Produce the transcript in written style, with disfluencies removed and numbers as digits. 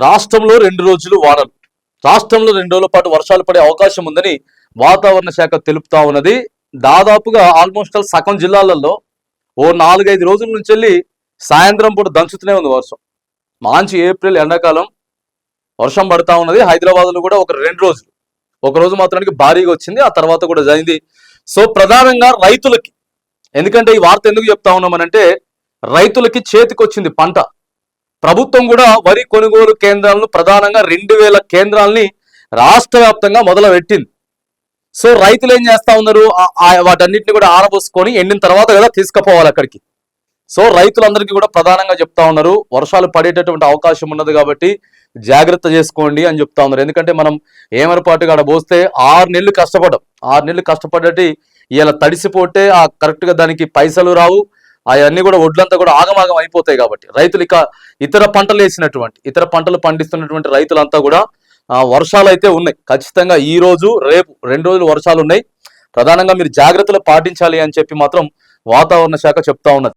రాష్ట్రంలో 2 రోజులు వానలు. రాష్ట్రంలో 2 రోజుల పాటు వర్షాలు పడే అవకాశం ఉందని వాతావరణ శాఖ తెలుపుతా ఉన్నది. దాదాపుగా ఆల్మోస్ట్ సగం జిల్లాలలో ఓ 4-5 రోజుల నుంచి వెళ్ళి సాయంత్రం పూట దంచుతూనే ఉంది వర్షం. మార్చి ఏప్రిల్ ఎండాకాలం వర్షం పడతా ఉన్నది. హైదరాబాద్లో కూడా ఒక 2 రోజులు, ఒక రోజు మాత్రానికి భారీగా వచ్చింది, ఆ తర్వాత కూడా జరిగింది. సో ప్రధానంగా రైతులకి, ఎందుకంటే ఈ వార్త ఎందుకు చెప్తా ఉన్నామనంటే రైతులకి చేతికొచ్చింది పంట. ప్రభుత్వం కూడా వరి కొనుగోలు కేంద్రాలను ప్రధానంగా 2000 కేంద్రాలని రాష్ట్ర వ్యాప్తంగా మొదలుపెట్టింది. సో రైతులు ఏం చేస్తా ఉన్నారు, వాటన్నిటిని కూడా ఆరబోసుకొని ఎండిన తర్వాత కదా తీసుకుపోవాలి అక్కడికి. సో రైతులందరికీ కూడా ప్రధానంగా చెప్తా ఉన్నారు, వర్షాలు పడేటటువంటి అవకాశం ఉన్నది కాబట్టి జాగ్రత్త చేసుకోండి అని చెప్తా ఉన్నారు. ఎందుకంటే మనం ఏమరపాటుగా ఆడ పోస్తే 6 నెలలు కష్టపడ్డాం, 6 నెలలు కష్టపడ్డటి ఇలా తడిసిపోతే కరెక్ట్గా దానికి పైసలు రావు, అవన్నీ కూడా ఒడ్లంతా కూడా ఆగమాగం అయిపోతాయి. కాబట్టి రైతులు ఇక ఇతర పంటలు వేసినటువంటి, ఇతర పంటలు పండిస్తున్నటువంటి రైతులంతా కూడా వర్షాలు అయితే ఉన్నాయి. ఖచ్చితంగా ఈ రోజు రేపు 2 రోజులు వర్షాలు ఉన్నాయి. ప్రధానంగా మీరు జాగ్రత్తలు పాటించాలి అని చెప్పి మాత్రం వాతావరణ శాఖ చెప్తా ఉన్నది.